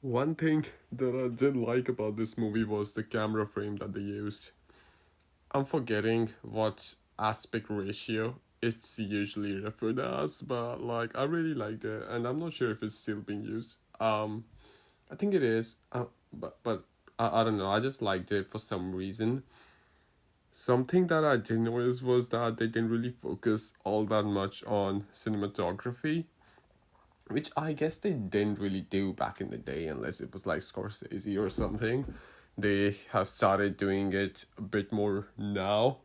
One thing that I did like about this movie was the camera frame that they used. I'm forgetting what aspect ratio it's usually referred as, but I really liked it, and I'm not sure if it's still being used. I think it is, but I don't know. I just liked it for some reason. Something that I did notice was that they didn't really focus all that much on cinematography, which I guess they didn't really do back in the day unless it was like Scorsese or something. They have started doing it a bit more now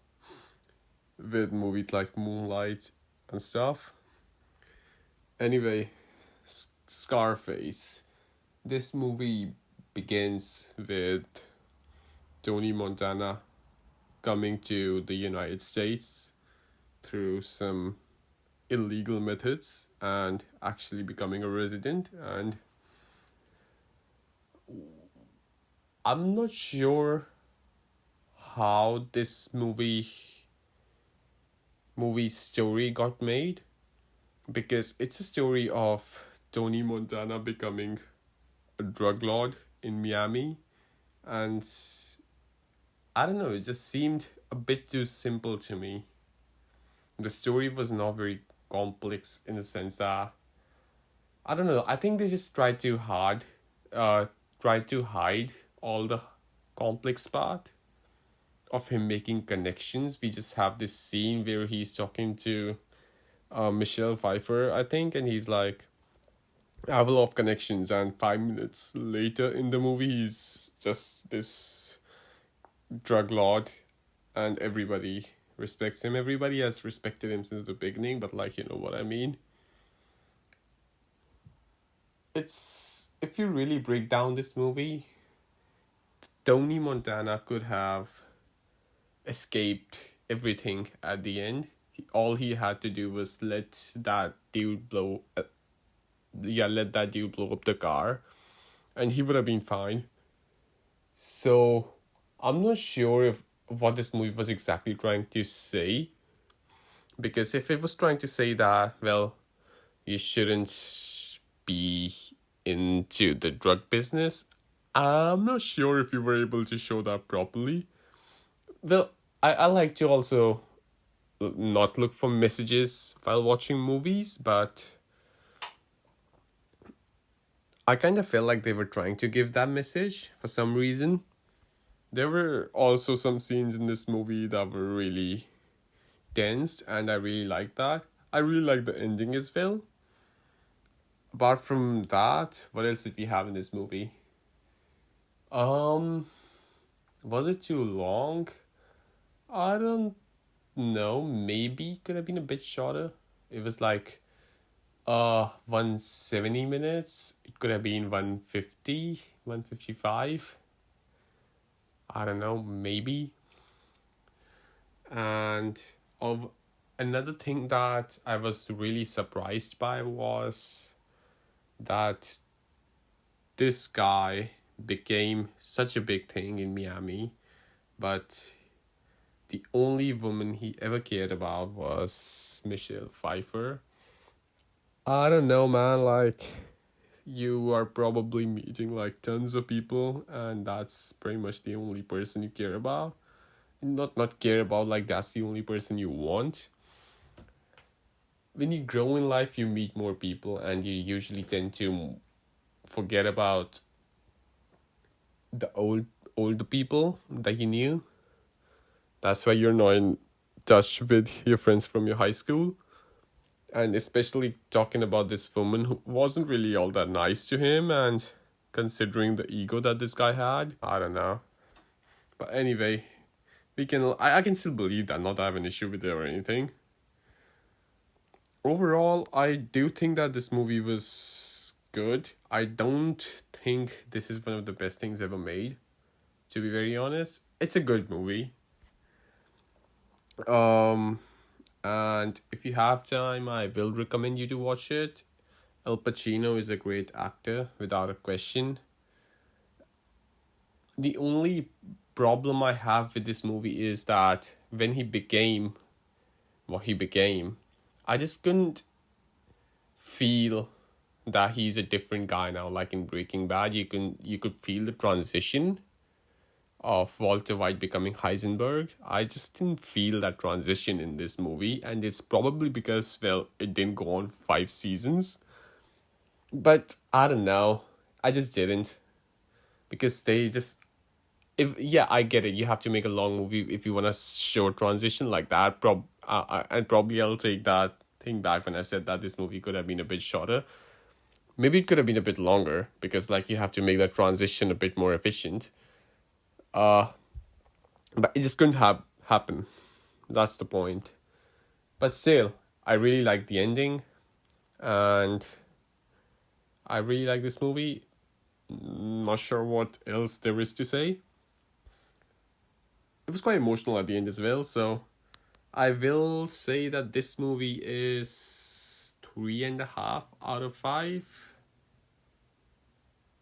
with movies like Moonlight and stuff. Anyway, Scarface. This movie begins with Tony Montana coming to the United States through some illegal methods and actually becoming a resident. And I'm not sure how this movie's story got made, because it's a story of Tony Montana becoming a drug lord in Miami, and I don't know, it just seemed a bit too simple to me. The story was not very complex in the sense that I don't know, I think they just uh tried to hide all the complex part of him making connections. We just have this scene where he's talking to Michelle Pfeiffer, I think, and he's like, I have a lot of connections, and 5 minutes later in the movie, he's just this drug lord, and everybody respects him. Everybody has respected him since the beginning, but you know what I mean. It's if you really break down this movie, Tony Montana could have escaped everything at the end. All he had to do was let that dude blow up the car, and he would have been fine. So I'm not sure if what this movie was exactly trying to say, because if it was trying to say that, well, you shouldn't be into the drug business, I'm not sure if you were able to show that properly. Well, I like to also not look for messages while watching movies, but I kind of felt like they were trying to give that message for some reason. There were also some scenes in this movie that were really tense, and I really liked that. I really liked the ending as well. Apart from that, what else did we have in this movie? Um, was it too long? I don't know. Maybe could have been a bit shorter. It was 170 minutes. It could have been 150, 155. I don't know, maybe. And of another thing that I was really surprised by was that this guy became such a big thing in Miami, but the only woman he ever cared about was Michelle Pfeiffer. I don't know, man. You are probably meeting tons of people, and that's pretty much the only person you care about. Not care about that's the only person you want. When you grow in life, you meet more people, and you usually tend to forget about the older people that you knew. That's why you're not in touch with your friends from your high school. And especially talking about this woman who wasn't really all that nice to him, and considering the ego that this guy had, I don't know. But anyway, I can still believe that, not have an issue with it or anything. Overall, I do think that this movie was good. I don't think this is one of the best things ever made, to be very honest. It's a good movie. And if you have time, I will recommend you to watch it. Al Pacino is a great actor, without a question. The only problem I have with this movie is that when he became what he became, I just couldn't feel that he's a different guy now. Like in Breaking Bad, you could feel the transition of Walter White becoming Heisenberg. I just didn't feel that transition in this movie, and it's probably because, well, it didn't go on 5 seasons. But I don't know. I just didn't, because they just, if yeah, I get it. You have to make a long movie if you want to show a transition like that. And probably I'll take that thing back when I said that this movie could have been a bit shorter. Maybe it could have been a bit longer, because like you have to make that transition a bit more efficient. But it just couldn't have happen. That's the point. But still, I really like the ending, and I really like this movie. Not sure what else there is to say. It was quite emotional at the end as well, so I will say that this movie is 3.5 out of 5.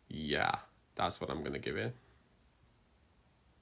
Yeah, that's what I'm gonna give it.